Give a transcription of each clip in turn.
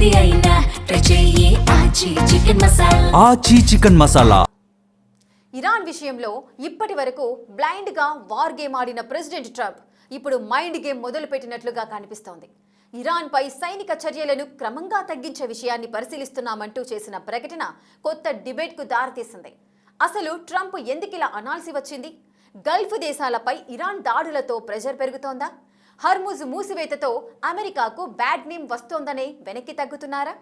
ఏది అయినా ట్రై చెయ్యి ఆచి చికెన్ మసాలా. ఇరాన్ విషయంలో ఇప్పటి వరకు బ్లైండ్ గా వార్ గేమ్ ఆడిన ప్రెసిడెంట్ ట్రంప్ ఇప్పుడు మైండ్ గేమ్ మొదలుపెట్టినట్లుగా కనిపిస్తోంది. ఇరాన్ పై సైనిక చర్యలను క్రమంగా తగ్గించే విషయాన్ని పరిశీలిస్తున్నామంటూ చేసిన ప్రకటన కొత్త డిబేట్ కు దారితీసింది. అసలు ట్రంప్ ఎందుకిలా అనాల్సి వచ్చింది? గల్ఫ్ దేశాలపై ఇరాన్ దాడులతో ప్రెషర్ పెరుగుతోందా? హర్ముజ్ మూసివేతతో అమెరికాకు బ్యాడ్ నేమ్ వస్తోందనే వెనక్కి తగ్గుతున్నారా?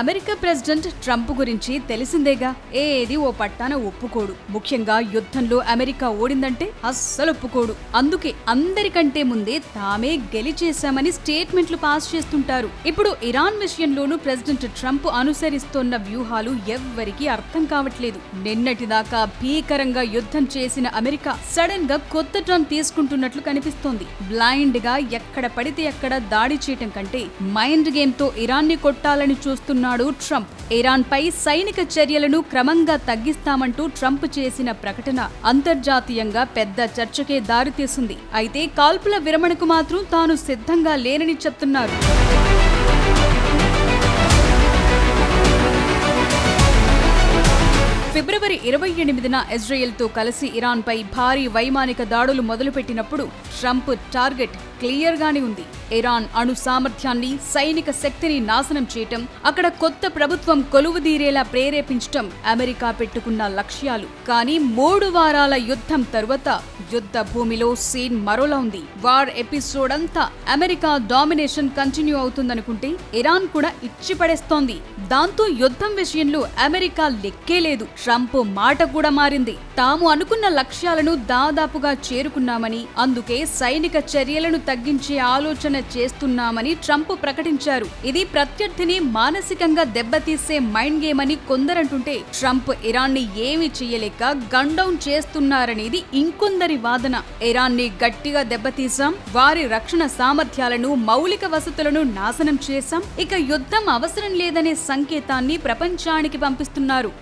అమెరికా ప్రెసిడెంట్ ట్రంప్ గురించి తెలిసిందేగా. ఏది ఓ పట్టాన ఒప్పుకోడు. ముఖ్యంగా యుద్ధంలో అమెరికా ఓడిందంటే అస్సలు ఒప్పుకోడు. అందుకే అందరికంటే ముందే తామే గెలిచేశామని స్టేట్మెంట్లు పాస్ చేస్తుంటారు. ఇప్పుడు ఇరాన్ విషయంలోనూ ప్రెసిడెంట్ ట్రంప్ అనుసరిస్తోన్న వ్యూహాలు ఎవ్వరికీ అర్థం కావట్లేదు. నిన్నటిదాకా భీకరంగా యుద్ధం చేసిన అమెరికా సడన్ గా కొత్త టర్న్ తీసుకుంటున్నట్లు కనిపిస్తోంది. బ్లైండ్ గా ఎక్కడ పడితే అక్కడ దాడి చేయటం కంటే మైండ్ గేమ్ తో ఇరాన్ ని కొట్టాలని చూస్తున్న ట్రంప్. ఇరాన్ పై సైనిక చర్యలను క్రమంగా తగ్గిస్తామంటూ ట్రంప్ చేసిన ప్రకటన అంతర్జాతీయంగా పెద్ద చర్చకే దారితీసింది. అయితే కాల్పుల విరమణకు మాత్రం తాను సిద్ధంగా లేనని చెప్తున్నారు. ఫిబ్రవరి 28న ఇజ్రాయెల్తో కలిసి ఇరాన్ పై భారీ వైమానిక దాడులు మొదలుపెట్టినప్పుడు ట్రంప్ టార్గెట్ క్లియర్ గానే ఉంది. ఇరాన్ అణు సామర్థ్యాన్ని, సైనిక శక్తిని నాశనం చేయటం, అక్కడ కొత్త ప్రభుత్వం కొలువుదీరేలా ప్రేరేపించటం అమెరికా పెట్టుకున్న లక్ష్యాలు. కానీ 3 వారాల యుద్ధం తరువాత యుద్ధ భూమిలో సీన్ మరోలా ఉంది. వార్ ఎపిసోడ్ అంతా అమెరికా డామినేషన్ కంటిన్యూ అవుతుందనుకుంటే ఇరాన్ కూడా ఇచ్చి పడేస్తోంది. దాంతో యుద్ధం విషయంలో అమెరికా లెక్కే లేదు. ట్రంప్ మాట కూడా మారింది. తాము అనుకున్న లక్ష్యాలను దాదాపుగా చేరుకున్నామని, అందుకే సైనిక చర్యలను తగ్గించే ఆలోచన చేస్తున్నామని ట్రంప్ ప్రకటించారు. ఇది ప్రత్యర్థిని మానసికంగా దెబ్బతీసే మైండ్ గేమ్ అని కొందరంటుంటే, ట్రంప్ ఇరాన్ ని ఏమీ చేయలేక గన్ డౌన్ చేస్తున్నారనేది ఇంకొందరి వాదన. ఇరాన్ ని గట్టిగా దెబ్బతీసాం, వారి రక్షణ సామర్థ్యాలను, మౌలిక వసతులను నాశనం చేశాం, ఇక యుద్ధం అవసరం లేదనే సంకేతాన్ని ప్రపంచానికి పంపిస్తున్నారు.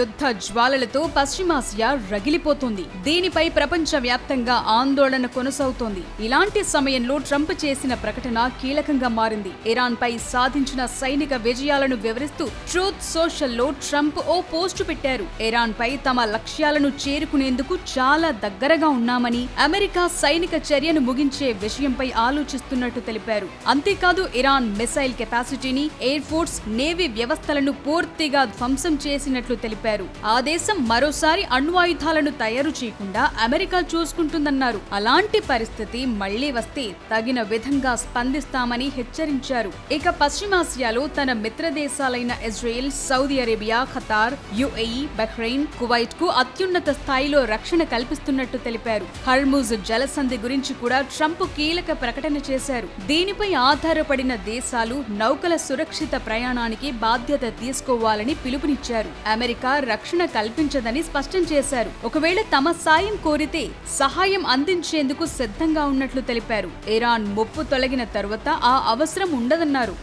యుద్ధ జ్వాలలతో పశ్చిమాసియా రగిలిపోతోంది. దీనిపై ప్రపంచ వ్యాప్తంగా ఆందోళన కొనసాగుతోంది. ఇలాంటి సమయంలో ట్రంప్ చేసిన ప్రకటన కీలకంగా మారింది. ఇరాన్ పై సాధించిన సైనిక విజయాలను వివరిస్తూ ట్రూత్ సోషల్లో ట్రంప్ ఓ పోస్టు పెట్టారు. ఇరాన్ పై తమ లక్ష్యాలను చేరుకునేందుకు చాలా దగ్గరగా ఉన్నామని, అమెరికా సైనిక చర్యను ముగించే విషయంపై ఆలోచిస్తున్నట్టు తెలిపారు. అంతేకాదు, ఇరాన్ మిసైల్ కెపాసిటీని, ఎయిర్ ఫోర్స్, నేవీ వ్యవస్థలను పూర్తిగా ధ్వంసం చేసినట్లు తెలిపారు. ఆ దేశం మరోసారి అణ్వాయుధాలను తయారు చేయకుండా అమెరికా చూసుకుంటుందన్నారు. అలాంటి పరిస్థితి మళ్లీ వస్తే తగిన విధంగా స్పందిస్తామని హెచ్చరించారు. ఇక పశ్చిమాసియాలో తన మిత్ర దేశాలైన Israel, Saudi Arabia, Qatar, UAE, Bahrain, Kuwait కు అత్యున్నత స్థాయిలో రక్షణ కల్పిస్తున్నట్టు తెలిపారు. హర్ముజ్ జలసంధి గురించి కూడా ట్రంప్ కీలక ప్రకటన చేశారు. దీనిపై ఆధారపడిన దేశాలు నౌకల సురక్షిత ప్రయాణానికి బాధ్యత తీసుకోవాలని పిలుపునిచ్చారు. అమెరికా రక్షణ కల్పించదని స్పష్టం చేశారు. ఒకవేళ తమ సాయం కోరితే సహాయం అందించేందుకు సిద్ధంగా ఉన్నట్లు తెలిపారు. ఇరాన్ ముప్పు తొలగిన తరువాత ఆ అవసరం ఉండదన్నారు.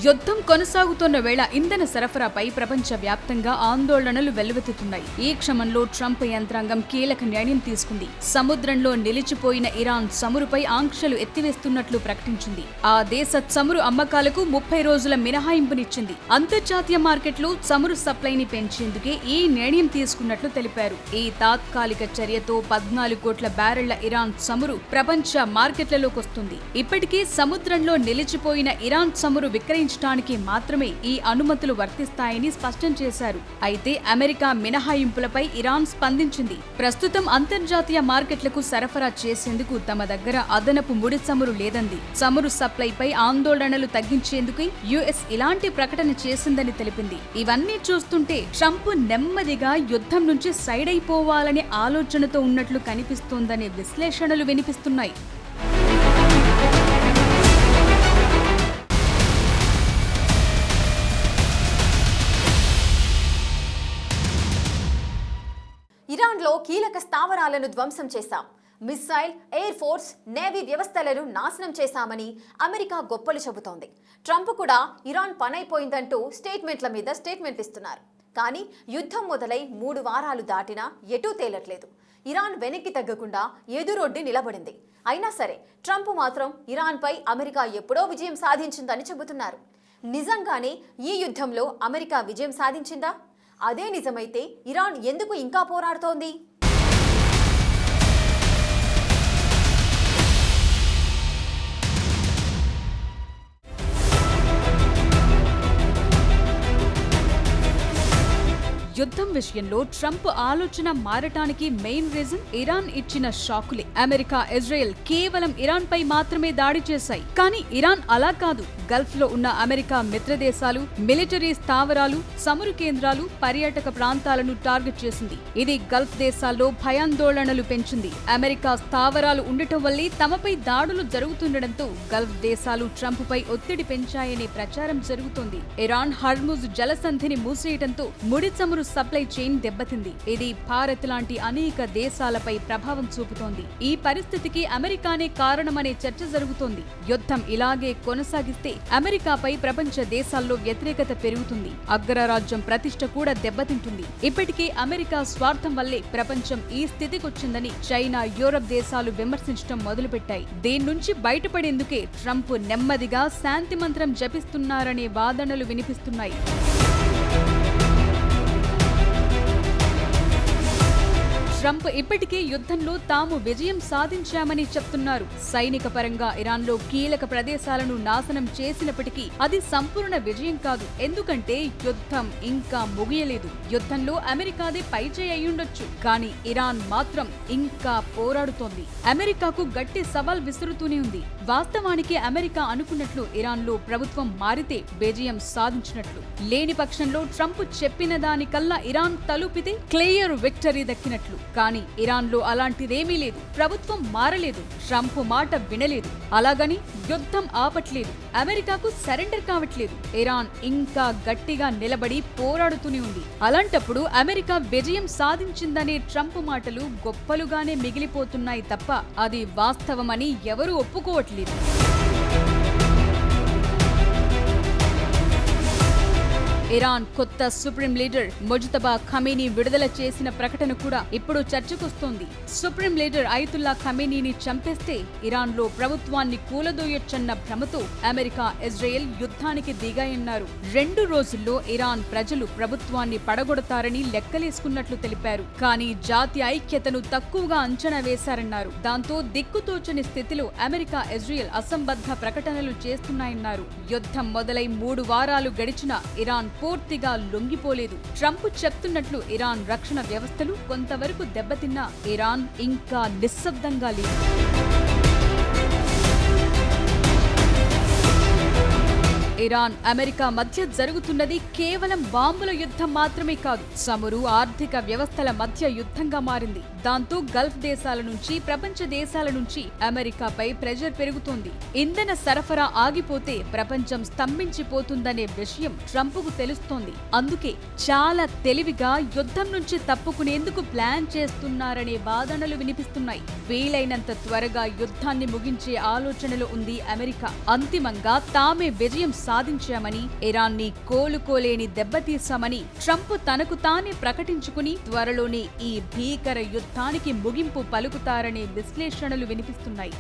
యుద్ధం కొనసాగుతున్న వేళ ఇంధన సరఫరాపై ప్రపంచ వ్యాప్తంగా ఆందోళనలు వెల్లువెత్తుతున్నాయి. ఈ క్రమంలో ట్రంప్ యంత్రాంగం కీలక నిర్ణయం తీసుకుంది. సముద్రంలో నిలిచిపోయిన ఇరాన్ చమురుపై ఆంక్షలు ఎత్తివేస్తున్నట్లు ప్రకటించింది. ఆ దేశ చమురు అమ్మకాలకు 30 రోజుల మినహాయింపునిచ్చింది. అంతర్జాతీయ మార్కెట్లో చమురు సప్లైని పెంచేందుకే ఈ నిర్ణయం తీసుకున్నట్లు తెలిపారు. ఈ తాత్కాలిక చర్యతో 14 కోట్ల బ్యారెళ్ల ఇరాన్ చమురు ప్రపంచ మార్కెట్లలోకి వస్తుంది. ఇప్పటికే సముద్రంలో నిలిచిపోయిన ఇరాన్ చమురు విక్రయించడానికి మాత్రమే ఈ అనుమతులు వర్తిస్తాయని స్పష్టం చేశారు. అయితే అమెరికా మినహాయింపులపై ఇరాన్ స్పందించింది. ప్రస్తుతం అంతర్జాతీయ మార్కెట్లకు సరఫరా చేసేందుకు తమ దగ్గర అదనపు ముడి చమురు లేదంది. చమురు సప్లైపై ఆందోళనలు తగ్గించేందుకు యుఎస్ ఇలాంటి ప్రకటన చేసిందని తెలిపింది. ఇవన్నీ చూస్తుంటే ట్రంప్ నెమ్మదిగా యుద్ధం నుంచి సైడ్ అయిపోవాలనే ఆలోచనతో ఉన్నట్లు కనిపిస్తోందనే విశ్లేషణలు వినిపిస్తున్నాయి. ఇరాన్లో కీలక స్థావరాలను ధ్వంసం చేశాం, మిస్సైల్, ఎయిర్ ఫోర్స్, నేవీ వ్యవస్థలను నాశనం చేశామని అమెరికా గొప్పలు చెబుతోంది. ట్రంప్ కూడా ఇరాన్ పనైపోయిందంటూ స్టేట్మెంట్ల మీద స్టేట్మెంట్లు ఇస్తున్నారు. కానీ యుద్ధం మొదలై 3 వారాలు దాటినా ఎటూ తేలట్లేదు. ఇరాన్ వెనక్కి తగ్గకుండా ఎదురొడ్డి నిలబడింది. అయినా సరే ట్రంప్ మాత్రం ఇరాన్పై అమెరికా ఎప్పుడో విజయం సాధించిందని చెబుతున్నారు. నిజంగానే ఈ యుద్ధంలో అమెరికా విజయం సాధించిందా? అదే నిజమైతే ఇరాన్ ఎందుకు ఇంకా పోరాడుతోంది? యుద్ధం విషయంలో ట్రంప్ ఆలోచన మారటానికి మెయిన్ రీజన్ ఇరాన్ ఇచ్చిన షాకులే. అమెరికా, ఇజ్రాయెల్ కేవలం ఇరాన్ పై మాత్రమే దాడి చేశాయి. కానీ ఇరాన్ అలా కాదు. గల్ఫ్ లో ఉన్న అమెరికా మిత్ర దేశాలు, మిలిటరీ స్థావరాలు, చమురు కేంద్రాలు, పర్యాటక ప్రాంతాలను టార్గెట్ చేసింది. ఇది గల్ఫ్ దేశాల్లో భయాందోళనలు పెంచింది. అమెరికా స్థావరాలు ఉండటం వల్లే తమపై దాడులు జరుగుతుండటంతో గల్ఫ్ దేశాలు ట్రంప్ పై ఒత్తిడి పెంచాయనే ప్రచారం జరుగుతోంది. ఇరాన్ హర్ముజ్ జలసంధిని మూసేయడంతో ముడి చమురు సప్లై చైన్ దెబ్బతింది. ఇది భారత్ లాంటి అనేక దేశాలపై ప్రభావం చూపుతోంది. ఈ పరిస్థితికి అమెరికానే కారణమనే చర్చ జరుగుతోంది. యుద్ధం ఇలాగే కొనసాగిస్తే అమెరికాపై ప్రపంచ దేశాల్లో వ్యతిరేకత పెరుగుతుంది. అగ్రరాజ్యం ప్రతిష్ట కూడా దెబ్బతింటుంది. ఇప్పటికే అమెరికా స్వార్థం వల్లే ప్రపంచం ఈ స్థితికొచ్చిందని చైనా, యూరప్ దేశాలు విమర్శించడం మొదలుపెట్టాయి. దీని నుంచి బయటపడేందుకే ట్రంప్ నెమ్మదిగా శాంతి మంత్రం జపిస్తున్నారనే వాదనలు వినిపిస్తున్నాయి. ట్రంప్ ఇప్పటికే యుద్ధంలో తాము విజయం సాధించామని చెప్తున్నారు. సైనిక పరంగా ఇరాన్లో కీలక ప్రదేశాలను నాశనం చేసినప్పటికీ అది సంపూర్ణ విజయం కాదు. ఎందుకంటే యుద్ధం ఇంకా ముగియలేదు. యుద్ధంలో అమెరికాదే పైచేయి అయ్యుండొచ్చు, కానీ ఇరాన్ మాత్రం ఇంకా పోరాడుతోంది. అమెరికాకు గట్టి సవాల్ విసురుతూనే ఉంది. వాస్తవానికి అమెరికా అనుకున్నట్లు ఇరాన్లో ప్రభుత్వం మారితే విజయం సాధించినట్లు. లేని పక్షంలో ట్రంప్ చెప్పిన దానికల్లా ఇరాన్ తలుపితే క్లియర్ విక్టరీ దక్కినట్లు. కానీ ఇరాన్లో అలాంటిదేమీ లేదు. ప్రభుత్వం మారలేదు, ట్రంప్ మాట వినలేదు. అలాగని యుద్ధం ఆపట్లేదు, అమెరికాకు సరెండర్ కావట్లేదు. ఇరాన్ ఇంకా గట్టిగా నిలబడి పోరాడుతూనే ఉంది. అలాంటప్పుడు అమెరికా విజయం సాధించిందనే ట్రంప్ మాటలు గొప్పలుగానే మిగిలిపోతున్నాయి తప్ప అది వాస్తవమని ఎవరూ ఒప్పుకోవట్లేదు. ఇరాన్ కొత్త సుప్రీం లీడర్ ముజ్తబా ఖమీనీ విడుదల చేసిన ప్రకటన కూడా ఇప్పుడు చర్చకొస్తోంది. సుప్రీం లీడర్ అయతుల్లా ఖమీనీని చంపేస్తే ఇరాన్లో ప్రభుత్వాన్ని కూలదోయొచ్చన్న భ్రమతో అమెరికా, ఇజ్రాయెల్ యుద్ధానికి దిగాయన్నారు. 2 రోజుల్లో ఇరాన్ ప్రజలు ప్రభుత్వాన్ని పడగొడతారని లెక్కలేసుకున్నట్లు తెలిపారు. కానీ జాతి ఐక్యతను తక్కువగా అంచనా వేశారన్నారు. దాంతో దిక్కుతోచని స్థితిలో అమెరికా, ఇజ్రాయెల్ అసంబద్ధ ప్రకటనలు చేస్తున్నాయన్నారు. యుద్ధం మొదలై 3 వారాలు గడిచినా ఇరాన్ పూర్తిగా లొంగిపోలేదు. ట్రంప్ చెప్తున్నట్లు ఇరాన్ రక్షణ వ్యవస్థలు కొంతవరకు దెబ్బతిన్నా ఇరాన్ ఇంకా నిశ్శబ్దంగా లేదు. ఇరాన్, అమెరికా మధ్య జరుగుతున్నది కేవలం బాంబుల యుద్ధం మాత్రమే కాదు, చమురు, ఆర్థిక వ్యవస్థల మధ్య యుద్ధంగా మారింది. దాంతో గల్ఫ్ దేశాల నుంచి, ప్రపంచ దేశాల నుంచి అమెరికాపై ప్రెషర్ పెరుగుతోంది. ఇంధన సరఫరా ఆగిపోతే ప్రపంచం స్తంభించిపోతుందనే విషయం ట్రంప్కు తెలుస్తోంది. అందుకే చాలా తెలివిగా యుద్ధం నుంచి తప్పుకునేందుకు ప్లాన్ చేస్తున్నారనే వాదనలు వినిపిస్తున్నాయి. వీలైనంత త్వరగా యుద్ధాన్ని ముగించే ఆలోచనలో ఉంది అమెరికా. అంతిమంగా తామే విజయం సాధించామని, ఇరాన్ని కోలుకోలేని దెబ్బతీశామని ట్రంప్ తనకు తానే ప్రకటించుకుని త్వరలోనే ఈ భీకర యుద్ధానికి ముగింపు పలుకుతారనే విశ్లేషణలు వినిపిస్తున్నాయి.